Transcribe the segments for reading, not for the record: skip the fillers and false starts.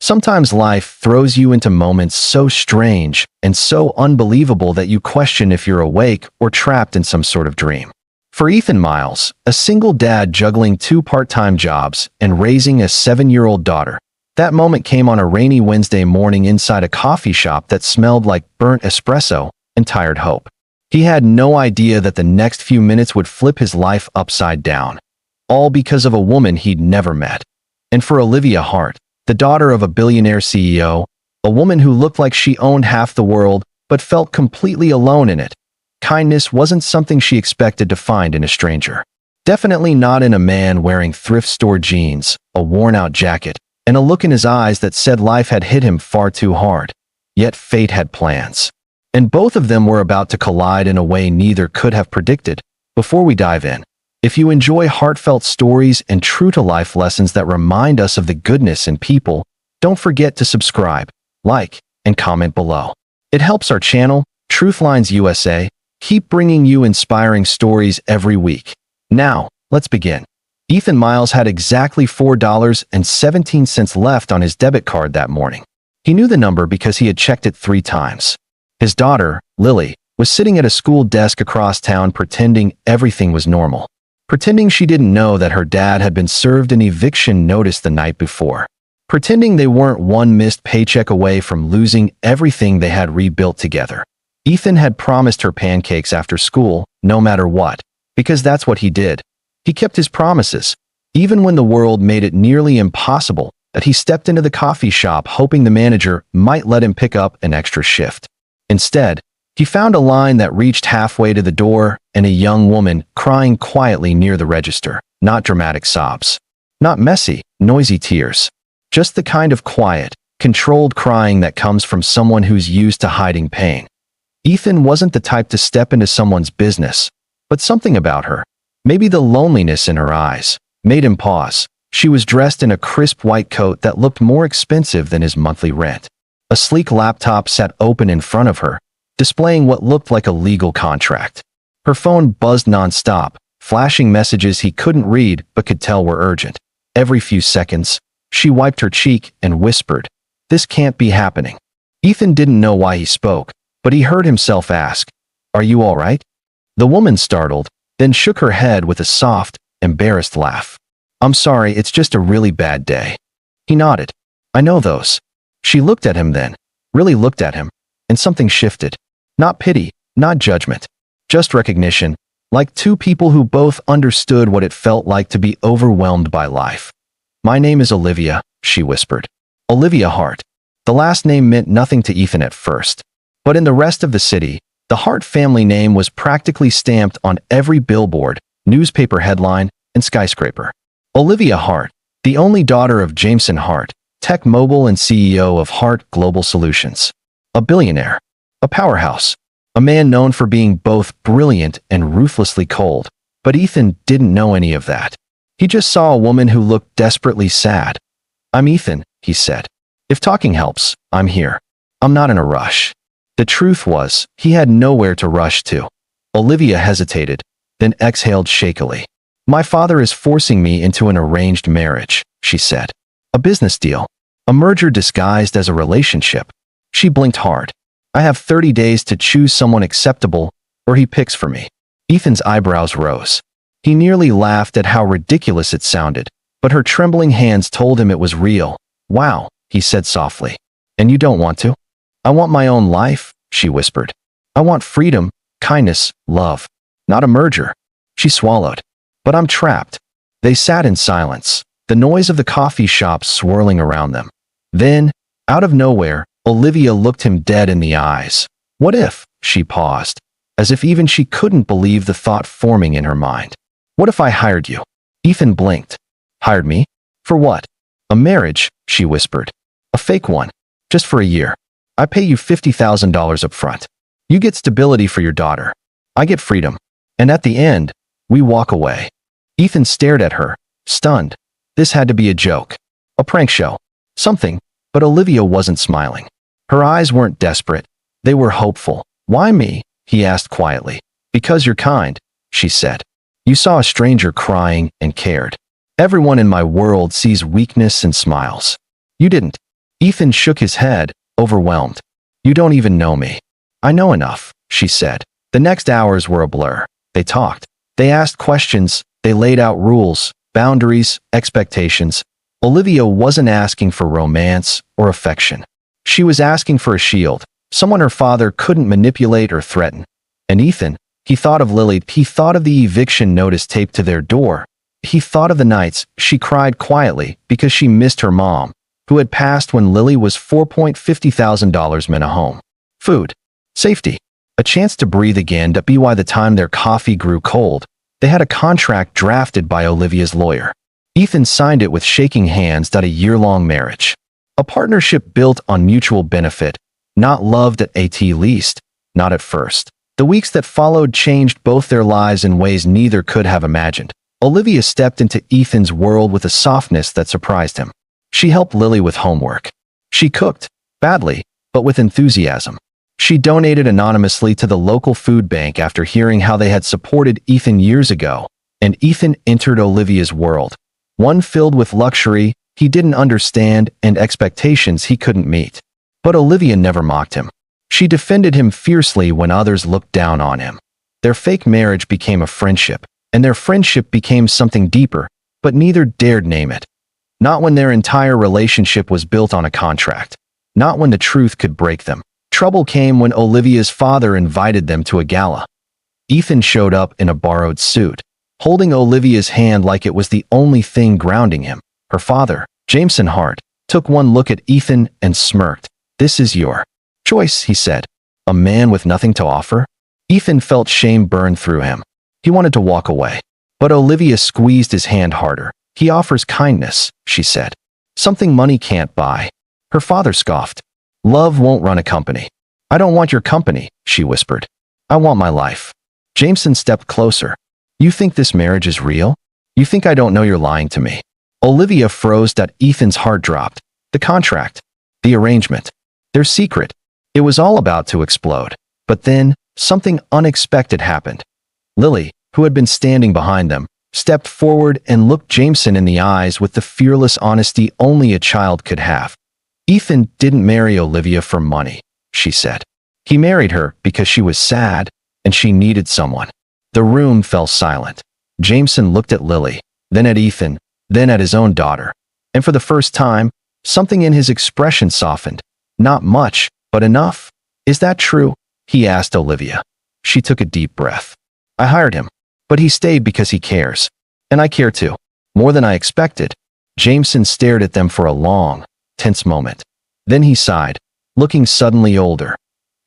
Sometimes life throws you into moments so strange and so unbelievable that you question if you're awake or trapped in some sort of dream. For Ethan Miles, a single dad juggling two part-time jobs and raising a 7-year-old daughter, that moment came on a rainy Wednesday morning inside a coffee shop that smelled like burnt espresso and tired hope. He had no idea that the next few minutes would flip his life upside down, all because of a woman he'd never met. And for Olivia Hart, the daughter of a billionaire CEO, a woman who looked like she owned half the world but felt completely alone in it, kindness wasn't something she expected to find in a stranger. Definitely not in a man wearing thrift store jeans, a worn-out jacket, and a look in his eyes that said life had hit him far too hard. Yet fate had plans. And both of them were about to collide in a way neither could have predicted. Before we dive in, if you enjoy heartfelt stories and true-to-life lessons that remind us of the goodness in people, don't forget to subscribe, like, and comment below. It helps our channel, Truthlines USA, keep bringing you inspiring stories every week. Now, let's begin. Ethan Miles had exactly $4.17 left on his debit card that morning. He knew the number because he had checked it 3 times. His daughter, Lily, was sitting at a school desk across town pretending everything was normal. Pretending she didn't know that her dad had been served an eviction notice the night before. Pretending they weren't one missed paycheck away from losing everything they had rebuilt together. Ethan had promised her pancakes after school, no matter what, because that's what he did. He kept his promises, even when the world made it nearly impossible that he stepped into the coffee shop hoping the manager might let him pick up an extra shift. Instead, he found a line that reached halfway to the door and a young woman crying quietly near the register. Not dramatic sobs. Not messy, noisy tears. Just the kind of quiet, controlled crying that comes from someone who's used to hiding pain. Ethan wasn't the type to step into someone's business, but something about her, maybe the loneliness in her eyes, made him pause. She was dressed in a crisp white coat that looked more expensive than his monthly rent. A sleek laptop sat open in front of her, displaying what looked like a legal contract. Her phone buzzed nonstop, flashing messages he couldn't read but could tell were urgent. Every few seconds, she wiped her cheek and whispered, "This can't be happening." Ethan didn't know why he spoke, but he heard himself ask, "Are you all right?" The woman startled, then shook her head with a soft, embarrassed laugh. "I'm sorry, it's just a really bad day." He nodded. "I know those." She looked at him then, really looked at him, and something shifted. Not pity, not judgment, just recognition, like two people who both understood what it felt like to be overwhelmed by life. "My name is Olivia," she whispered. Olivia Hart. The last name meant nothing to Ethan at first, but in the rest of the city, the Hart family name was practically stamped on every billboard, newspaper headline, and skyscraper. Olivia Hart, the only daughter of Jameson Hart, tech mogul and CEO of Hart Global Solutions. A billionaire. A powerhouse. A man known for being both brilliant and ruthlessly cold. But Ethan didn't know any of that. He just saw a woman who looked desperately sad. "I'm Ethan," he said. "If talking helps, I'm here. I'm not in a rush." The truth was, he had nowhere to rush to. Olivia hesitated, then exhaled shakily. "My father is forcing me into an arranged marriage," she said. "A business deal. A merger disguised as a relationship." She blinked hard. "I have 30 days to choose someone acceptable, or he picks for me." Ethan's eyebrows rose. He nearly laughed at how ridiculous it sounded, but her trembling hands told him it was real. "Wow," he said softly. "And you don't want to?" "I want my own life," she whispered. "I want freedom, kindness, love. Not a merger." She swallowed. "But I'm trapped." They sat in silence, the noise of the coffee shop swirling around them. Then, out of nowhere, Olivia looked him dead in the eyes. "What if?" She paused, as if even she couldn't believe the thought forming in her mind. "What if I hired you?" Ethan blinked. "Hired me? For what?" "A marriage," she whispered. "A fake one. Just for a year. I pay you $50,000 up front. You get stability for your daughter. I get freedom. And at the end, we walk away." Ethan stared at her, stunned. This had to be a joke. A prank show. Something. But Olivia wasn't smiling. Her eyes weren't desperate. They were hopeful. "Why me?" he asked quietly. "Because you're kind," she said. "You saw a stranger crying and cared. Everyone in my world sees weakness and smiles. You didn't." Ethan shook his head, overwhelmed. You don't even know me. I know enough, she said. The next hours were a blur. They talked. They asked questions. They laid out rules, boundaries, expectations. Olivia wasn't asking for romance or affection. She was asking for a shield, someone her father couldn't manipulate or threaten. And Ethan, he thought of Lily. He thought of the eviction notice taped to their door. He thought of the nights she cried quietly because she missed her mom, who had passed when Lily was $4,50,000 meant a home, food, safety, a chance to breathe again. By the time their coffee grew cold, they had a contract drafted by Olivia's lawyer. Ethan signed it with shaking hands. A year-long marriage, a partnership built on mutual benefit, not loved at least, not at first. The weeks that followed changed both their lives in ways neither could have imagined. Olivia stepped into Ethan's world with a softness that surprised him. She helped Lily with homework. She cooked, badly, but with enthusiasm. She donated anonymously to the local food bank after hearing how they had supported Ethan years ago, and Ethan entered Olivia's world, one filled with luxury he didn't understand and expectations he couldn't meet. But Olivia never mocked him. She defended him fiercely when others looked down on him. Their fake marriage became a friendship, and their friendship became something deeper, but neither dared name it. Not when their entire relationship was built on a contract. Not when the truth could break them. Trouble came when Olivia's father invited them to a gala. Ethan showed up in a borrowed suit, holding Olivia's hand like it was the only thing grounding him. Her father, Jameson Hart, took one look at Ethan and smirked. This is your choice, he said. A man with nothing to offer? Ethan felt shame burn through him. He wanted to walk away, but Olivia squeezed his hand harder. He offers kindness, she said. Something money can't buy. Her father scoffed. Love won't run a company. I don't want your company, she whispered. I want my life. Jameson stepped closer. You think this marriage is real? You think I don't know you're lying to me? Olivia froze. Ethan's heart dropped. The contract. The arrangement. Their secret. It was all about to explode. But then, something unexpected happened. Lily, who had been standing behind them, stepped forward and looked Jameson in the eyes with the fearless honesty only a child could have. Ethan didn't marry Olivia for money, she said. He married her because she was sad and she needed someone. The room fell silent. Jameson looked at Lily, then at Ethan, then at his own daughter. And for the first time, something in his expression softened. Not much, but enough. Is that true? He asked Olivia. She took a deep breath. I hired him, but he stayed because he cares. And I care too. More than I expected. Jameson stared at them for a long, tense moment. Then he sighed, looking suddenly older.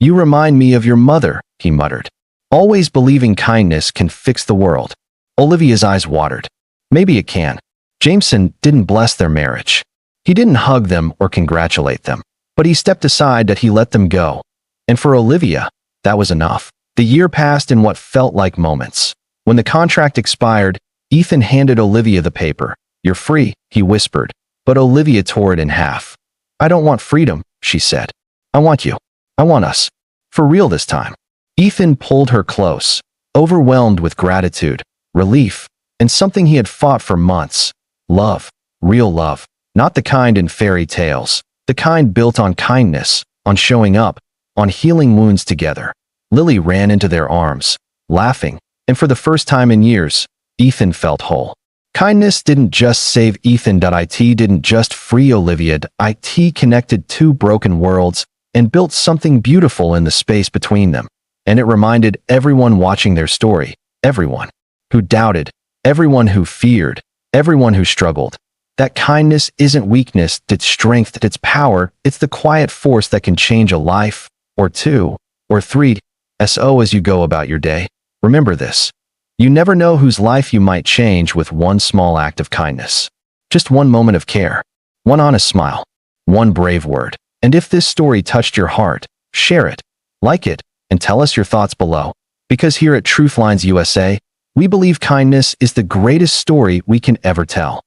You remind me of your mother, he muttered. Always believing kindness can fix the world. Olivia's eyes watered. Maybe it can. Jameson didn't bless their marriage. He didn't hug them or congratulate them. But he stepped aside. He let them go. And for Olivia, that was enough. The year passed in what felt like moments. When the contract expired, Ethan handed Olivia the paper. You're free, he whispered, but Olivia tore it in half. I don't want freedom, she said. I want you. I want us. For real this time. Ethan pulled her close, overwhelmed with gratitude, relief, and something he had fought for months. Love. Real love. Not the kind in fairy tales. The kind built on kindness, on showing up, on healing wounds together. Lily ran into their arms, laughing, and for the first time in years, Ethan felt whole. Kindness didn't just save Ethan. It didn't just free Olivia. It connected two broken worlds and built something beautiful in the space between them. And it reminded everyone watching their story, everyone who doubted, everyone who feared, everyone who struggled, that kindness isn't weakness, it's strength, it's power, it's the quiet force that can change a life, or two, or three. As you go about your day, remember this. You never know whose life you might change with one small act of kindness. Just one moment of care, one honest smile, one brave word. And if this story touched your heart, share it, like it, and tell us your thoughts below. Because here at Truthlines USA, we believe kindness is the greatest story we can ever tell.